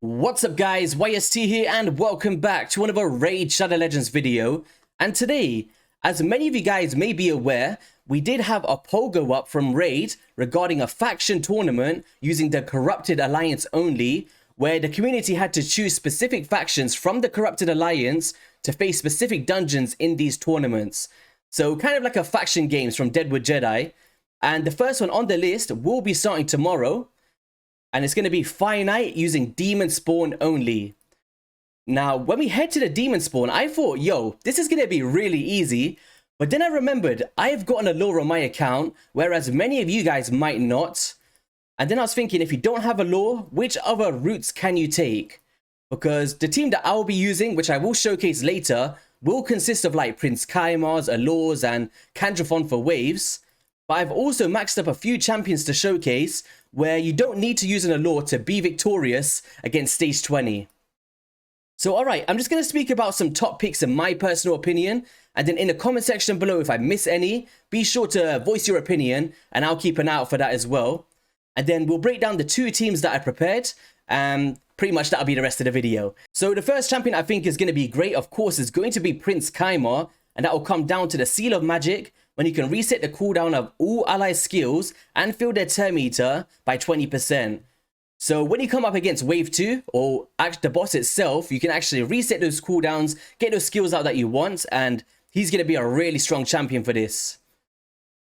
What's up guys, YST here and welcome back to another Raid Shadow Legends video. And today, as many of you guys may be aware, we did have a poll go up from Raid regarding a faction tournament using the Corrupted Alliance only, where the community had to choose specific factions from the Corrupted Alliance to face specific dungeons in these tournaments. So kind of like a faction games from Deadwood Jedi. And the first one on the list will be starting tomorrow. And it's going to be Fire Night using Demon Spawn only. Now, when we head to the Demon Spawn, I thought, yo, this is going to be really easy. But then I remembered, I've gotten a lore on my account, whereas many of you guys might not. And then I was thinking, if you don't have a lore, which other routes can you take? Because the team that I'll be using, which I will showcase later, will consist of like Prince Kaimar's, Allures, and Kandrathon for waves. But I've also maxed up a few champions to showcase where you don't need to use an allure to be victorious against stage 20. So alright, I'm just going to speak about some top picks in my personal opinion, and then in the comment section below if I miss any, be sure to voice your opinion and I'll keep an eye out for that as well. And then we'll break down the two teams that I prepared, and pretty much that'll be the rest of the video. So the first champion I think is going to be great, of course, is going to be Prince Kaimar, and that will come down to the Seal of Magic, when you can reset the cooldown of all ally skills and fill their turn meter by 20%. So when you come up against wave 2 or the boss itself, you can actually reset those cooldowns, get those skills out that you want, and he's going to be a really strong champion for this.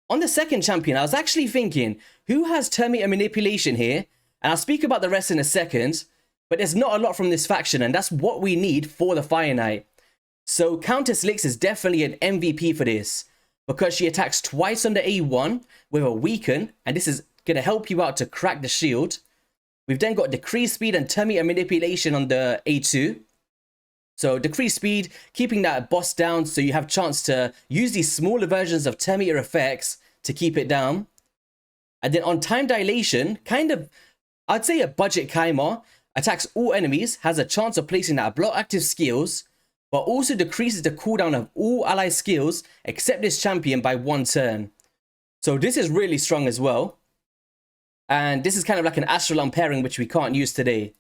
On the second champion, I was actually thinking, who has turn meter manipulation here? And I'll speak about the rest in a second, but there's not a lot from this faction, and that's what we need for the Fire Night. So Countess Lix is definitely an MVP for this, because she attacks twice on the A1 with a weaken, and this is going to help you out to crack the shield. We've then got decreased speed and turn meter manipulation on the A2. So decreased speed, keeping that boss down so you have chance to use these smaller versions of turn meter effects to keep it down. And then on time dilation, kind of, I'd say a budget Kaimar, attacks all enemies, has a chance of placing that block active skills, but also decreases the cooldown of all ally skills except this champion by 1 turn. So this is really strong as well. And this is kind of like an Astral pairing which we can't use today.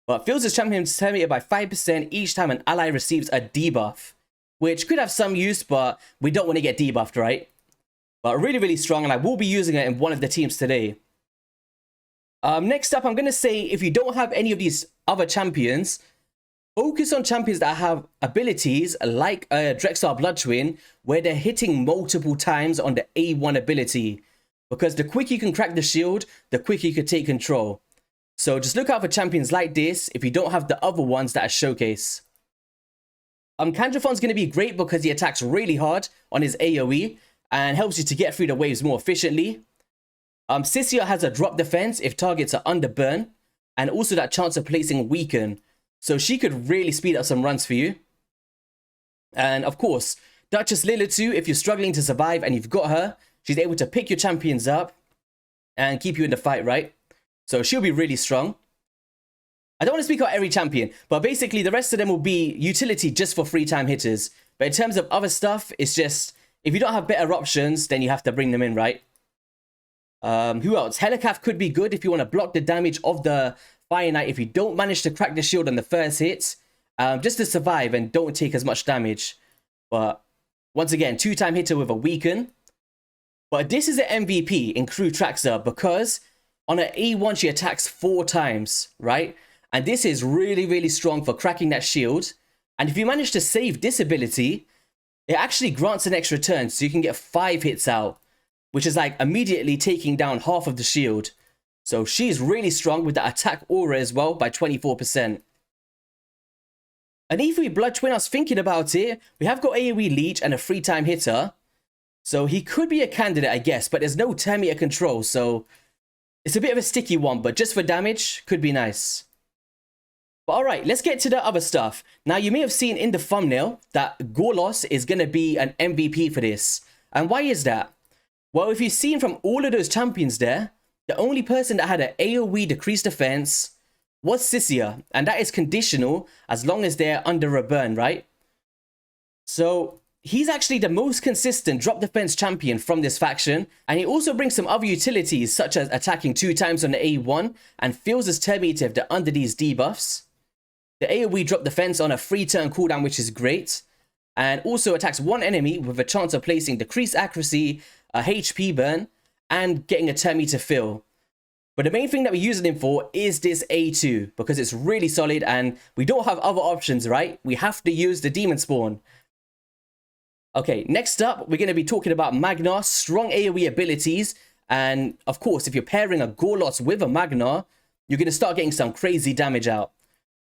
But fills this champion's turn meter by 5% each time an ally receives a debuff, which could have some use, but we don't want to get debuffed, right? But really, really strong, and I will be using it in one of the teams today. Next up, I'm going to say if you don't have any of these other champions, focus on champions that have abilities like Drexar Blood Twin, where they're hitting multiple times on the A1 ability. Because the quicker you can crack the shield, the quicker you can take control. So just look out for champions like this if you don't have the other ones that I showcase. Kandrathon's going to be great because he attacks really hard on his AoE and helps you to get through the waves more efficiently. Sissia has a drop defense if targets are under burn, and also that chance of placing weaken. So she could really speed up some runs for you. And of course, Duchess Lilitu, if you're struggling to survive and you've got her, she's able to pick your champions up and keep you in the fight, right? So she'll be really strong. I don't want to speak about every champion, but basically the rest of them will be utility just for free time hitters. But in terms of other stuff, it's just, if you don't have better options, then you have to bring them in, right? Who else? Helicath could be good if you want to block the damage of the Fire Night if you don't manage to crack the shield on the first hit, just to survive and don't take as much damage. But once again, 2-time hitter with a weaken. But this is an MVP in Crew Traxxer because on an A1 she attacks 4 times, right? And this is really, really strong for cracking that shield. And if you manage to save this ability, it actually grants an extra turn, so you can get 5 hits out, which is like immediately taking down half of the shield. So she's really strong with the attack aura as well by 24%. An E3 Blood Twin, I was thinking about it. We have got AoE Leech and a 3-time hitter. So he could be a candidate, I guess, but there's no turn meter control. So it's a bit of a sticky one, but just for damage, could be nice. But alright, let's get to the other stuff. Now, you may have seen in the thumbnail that Gorlos is going to be an MVP for this. And why is that? Well, if you've seen from all of those champions there, the only person that had an AoE decreased defense was Sissia, and that is conditional as long as they're under a burn, right? So he's actually the most consistent drop defense champion from this faction, and he also brings some other utilities such as attacking 2 times on the A1 and feels as terminator if they're under these debuffs. The AoE drop defense on a 3-turn cooldown, which is great, and also attacks 1 enemy with a chance of placing decreased accuracy, a HP burn, and getting a terminator fill. But the main thing that we're using him for is this A2, because it's really solid and we don't have other options, right? We have to use the demon spawn. Okay, next up, we're going to be talking about Magnar, strong AoE abilities. And of course, if you're pairing a Gorlos with a Magnar, you're going to start getting some crazy damage out.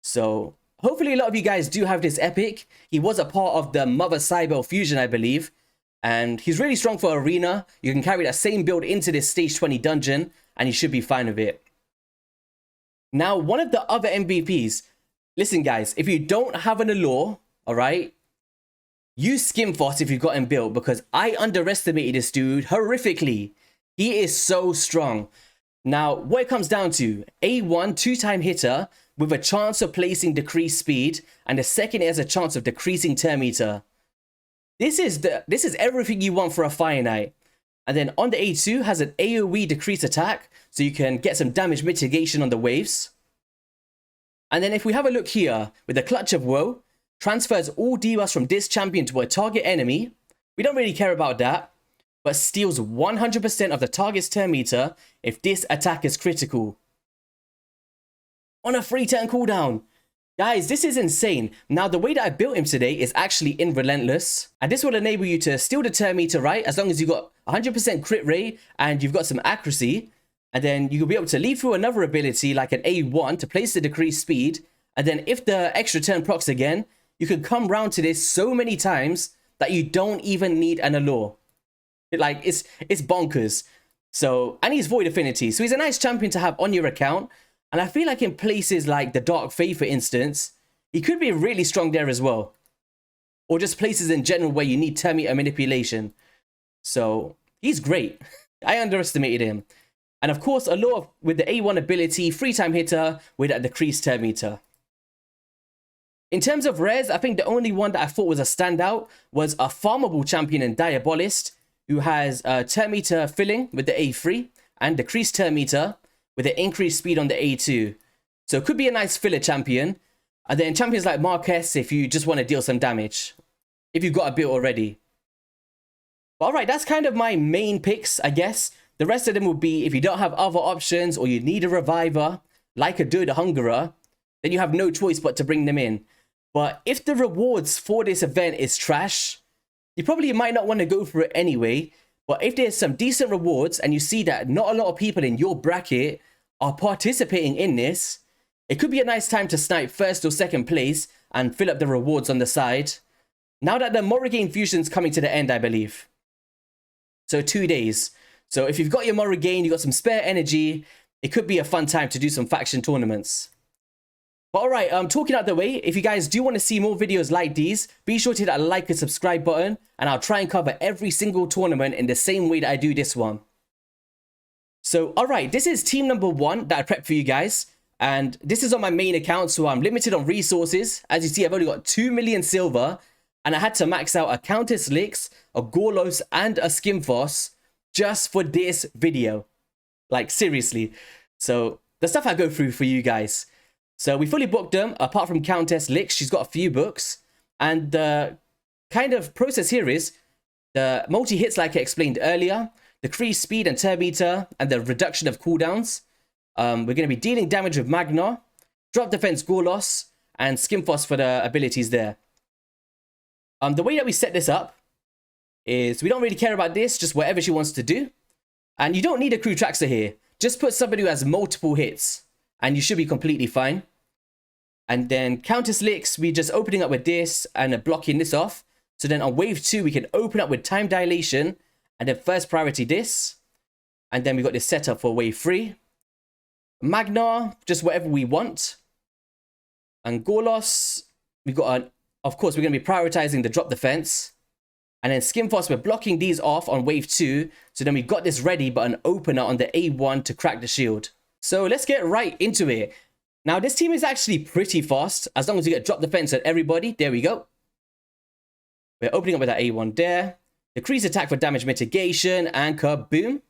So hopefully a lot of you guys do have this epic. He was a part of the Mother Cybele fusion, I believe. And he's really strong for Arena. You can carry that same build into this stage 20 dungeon, and you should be fine with it. Now, one of the other MVPs. Listen, guys, if you don't have an Allure, all right, use Skimfoss if you've got him built, because I underestimated this dude horrifically. He is so strong. Now, what it comes down to, A1 2-time hitter with a chance of placing decreased speed, and the second it has a chance of decreasing turn meter. This is everything you want for a Fire Knight. And then on the A2 has an AoE decrease attack, so you can get some damage mitigation on the waves. And then if we have a look here, with the Clutch of Woe, transfers all debuffs from this champion to a target enemy. We don't really care about that, but steals 100% of the target's turn meter if this attack is critical. On a 3-turn cooldown. Guys, this is insane. Now, the way that I built him today is actually in Relentless. And this will enable you to steal the turn meter, right? As long as you've got 100% crit rate and you've got some accuracy. And then you'll be able to lead through another ability like an A1 to place the decreased speed. And then if the extra turn procs again, you can come round to this so many times that you don't even need an Allure. It's bonkers. So, and he's Void Affinity. So he's a nice champion to have on your account. And I feel like in places like the Dark Faith, for instance, he could be really strong there as well. Or just places in general where you need turn meter manipulation. So, he's great. I underestimated him. And of course, Allure with the A1 ability, 3-time hitter with a decreased turn meter. In terms of rares, I think the only one that I thought was a standout was a farmable champion in Diabolist, who has turn meter filling with the A3 and decreased turn meter with an increased speed on the A2. So it could be a nice filler champion. And then champions like Marquez if you just want to deal some damage, if you've got a build already. But alright, that's kind of my main picks, I guess. The rest of them would be if you don't have other options or you need a reviver, like a Dude Hungerer, then you have no choice but to bring them in. But if the rewards for this event is trash, you probably might not want to go for it anyway. But if there's some decent rewards and you see that not a lot of people in your bracket are participating in this, it could be a nice time to snipe 1st or 2nd place and fill up the rewards on the side. Now that the Morrigan fusion's coming to the end, I believe. So 2 days. So if you've got your Morrigan, you've got some spare energy, it could be a fun time to do some faction tournaments. But alright, talking out the way, if you guys do want to see more videos like these, be sure to hit that like and subscribe button, and I'll try and cover every single tournament in the same way that I do this one. So alright, this is team number 1 that I prepped for you guys, and this is on my main account, so I'm limited on resources. As you see, I've only got 2 million silver, and I had to max out a Countess Lix, a Gorlos, and a Skimfoss just for this video. Like, seriously. So, the stuff I go through for you guys. So we fully booked them, apart from Countess Lix. She's got a few books. And the kind of process here is the multi-hits like I explained earlier, decreased speed and turn meter, and the reduction of cooldowns. We're going to be dealing damage with Magnar, drop defense Gorlos, and Skimfoss for the abilities there. The way that we set this up is we don't really care about this, just whatever she wants to do. And you don't need a crew traxer here. Just put somebody who has multiple hits, and you should be completely fine. And then Countess Lix, we're just opening up with this and blocking this off. So then on wave 2, we can open up with time dilation, and then first priority this. And then we got this set up for wave 3. Magnar, just whatever we want. And Gorlos, we got of course, we're going to be prioritizing the drop defense. And then Skimfoss, we're blocking these off on wave 2. So then we've got this ready, but an opener on the A1 to crack the shield. So let's get right into it. Now, this team is actually pretty fast. As long as you get drop defense on everybody. There we go. We're opening up with that A1 there. Decrease attack for damage mitigation, and kaboom.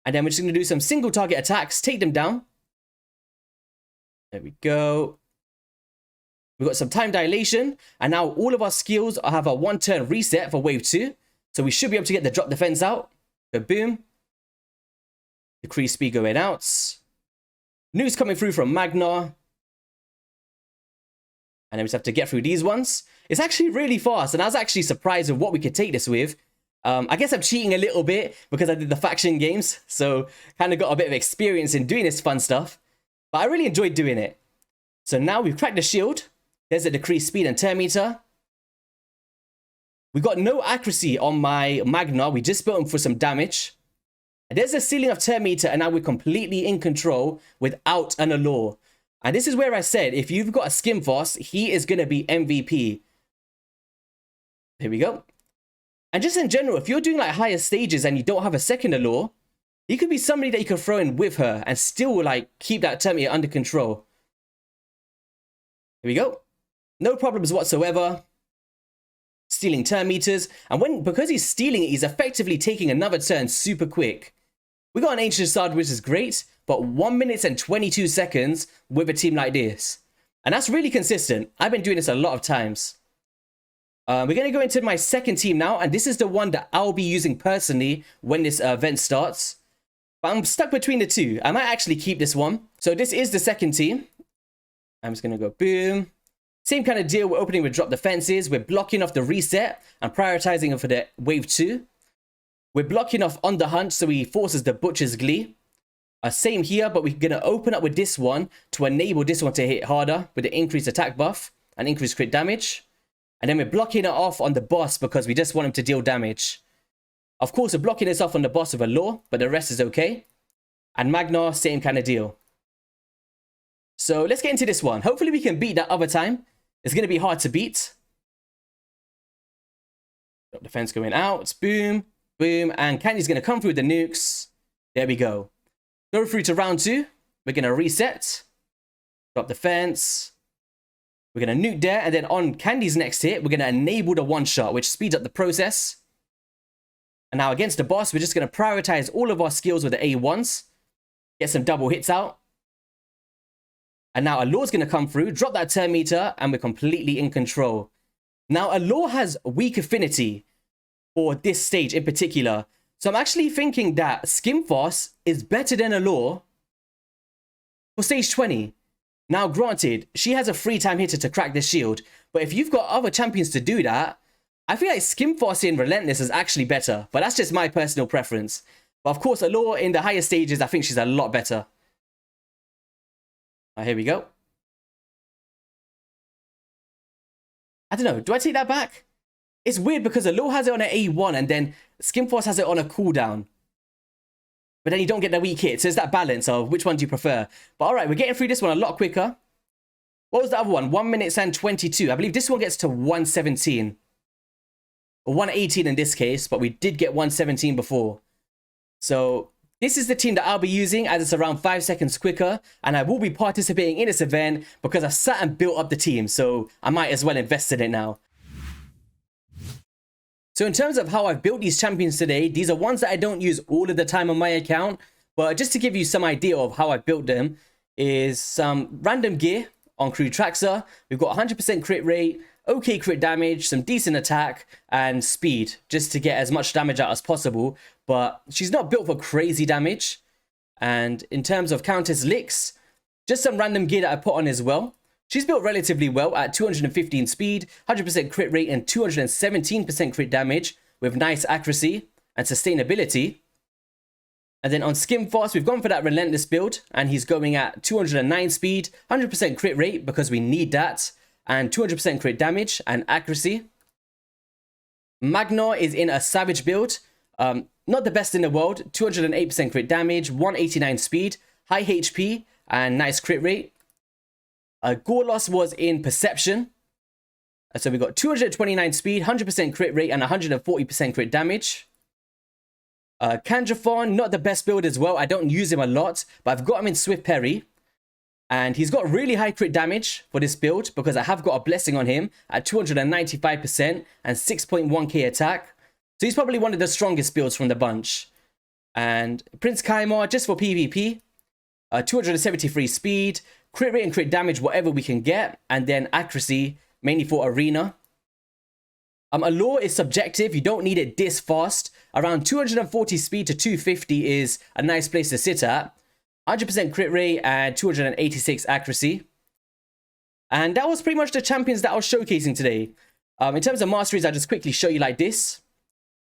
And then we're just going to do some single target attacks, take them down. There we go. We've got some time dilation, and now all of our skills have a 1-turn reset for wave 2. So we should be able to get the drop defense out. Kaboom. Decrease speed going out. News coming through from Magna. And then we just have to get through these ones. It's actually really fast, and I was actually surprised with what we could take this with. I guess I'm cheating a little bit because I did the faction games, so kind of got a bit of experience in doing this fun stuff. But I really enjoyed doing it. So now we've cracked the shield. There's a decreased speed and turn meter. We got no accuracy on my Magna. We just built him for some damage. And there's a ceiling of turn meter, and now we're completely in control without an allure. And this is where I said, if you've got a Skimfos, he is going to be MVP. Here we go. And just in general, if you're doing like higher stages and you don't have a second allure, he could be somebody that you can throw in with her and still like keep that turn meter under control. Here we go. No problems whatsoever. Stealing turn meters. And because he's stealing it, he's effectively taking another turn super quick. We got an Ancient Shard, which is great, but 1 minute and 22 seconds with a team like this. And that's really consistent. I've been doing this a lot of times. We're going to go into my second team now, and this is the one that I'll be using personally when this event starts. But I'm stuck between the two. I might actually keep this one. So this is the second team. I'm just going to go boom. Same kind of deal. We're opening with drop defenses. We're blocking off the reset and prioritizing it for the wave 2. We're blocking off on the hunt, so he forces the Butcher's Glee. Same here, but we're going to open up with this one to enable this one to hit harder with the increased attack buff and increased crit damage. And then we're blocking it off on the boss because we just want him to deal damage. Of course, we're blocking this off on the boss with a lure, but the rest is okay. And Magna, same kind of deal. So let's get into this one. Hopefully we can beat that other time. It's going to be hard to beat. Defense going out. Boom. Boom. And Candy's going to come through with the nukes. There we go. Go through to round 2. We're going to reset. Drop defense. We're going to nuke there. And then on Candy's next hit, we're going to enable the one-shot, which speeds up the process. And now against the boss, we're just going to prioritize all of our skills with the A1s. Get some double hits out. And now Allure's going to come through, drop that turn meter, and we're completely in control. Now, Allure has weak affinity for this stage in particular. So I'm actually thinking that Skimfos is better than Allure for stage 20. Now, granted, she has a 3-time hitter to crack the shield. But if you've got other champions to do that, I feel like Skimfos in Relentless is actually better. But that's just my personal preference. But of course, Allure in the higher stages, I think she's a lot better. Here we go. I don't know. Do I take that back? It's weird because Allure has it on an A1 and then Skimfos has it on a cooldown. But then you don't get the weak hit. So it's that balance of which one do you prefer. But alright, we're getting through this one a lot quicker. What was the other one? 1 minute and 22. I believe this one gets to 117. Or 118 in this case, but we did get 117 before. So this is the team that I'll be using as it's around 5 seconds quicker. And I will be participating in this event because I sat and built up the team. So I might as well invest in it now. So in terms of how I've built these champions today, these are ones that I don't use all of the time on my account. But just to give you some idea of how I built them is some random gear on Crew Traxxer. We've got 100% crit rate, okay crit damage, some decent attack, and speed, just to get as much damage out as possible. But she's not built for crazy damage. And in terms of Countess Licks, just some random gear that I put on as well. She's built relatively well at 215 speed, 100% crit rate, and 217% crit damage with nice accuracy and sustainability. And then on Skimfos, we've gone for that Relentless build, and he's going at 209 speed, 100% crit rate because we need that, and 200% crit damage and accuracy. Magna is in a Savage build, not the best in the world, 208% crit damage, 189 speed, high HP, and nice crit rate. Gorlos was in Perception. So we got 229 speed, 100% crit rate, and 140% crit damage. Kandrathon, not the best build as well. I don't use him a lot, but I've got him in Swift Parry. And he's got really high crit damage for this build because I have got a blessing on him at 295% and 6.1k attack. So he's probably one of the strongest builds from the bunch. And Prince Kaimar, just for PvP, 273 speed, crit rate and crit damage, whatever we can get. And then accuracy, mainly for arena. Allure is subjective. You don't need it this fast. Around 240 speed to 250 is a nice place to sit at. 100% crit rate and 286 accuracy. And that was pretty much the champions that I was showcasing today. In terms of masteries, I'll just quickly show you like this.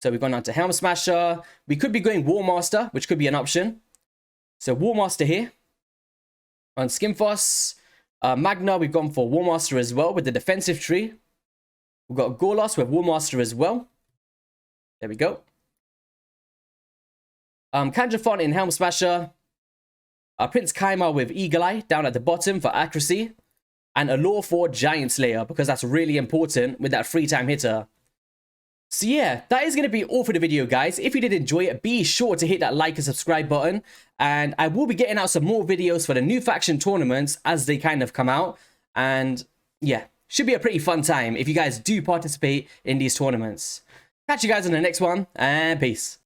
So we've gone on to Helm Smasher. We could be going War Master, which could be an option. So War Master here. On Skimfoss, Magna, we've gone for War Master as well with the defensive tree. We've got Gorlos with War Master as well. There we go. Kanjafon in Helm Smasher. Prince Kaimar with Eagle Eye down at the bottom for accuracy. And Allure for Giant Slayer because that's really important with that free time hitter. So yeah, that is going to be all for the video, guys. If you did enjoy it, be sure to hit that like and subscribe button. And I will be getting out some more videos for the new faction tournaments as they kind of come out. And yeah, should be a pretty fun time if you guys do participate in these tournaments. Catch you guys in the next one, and peace.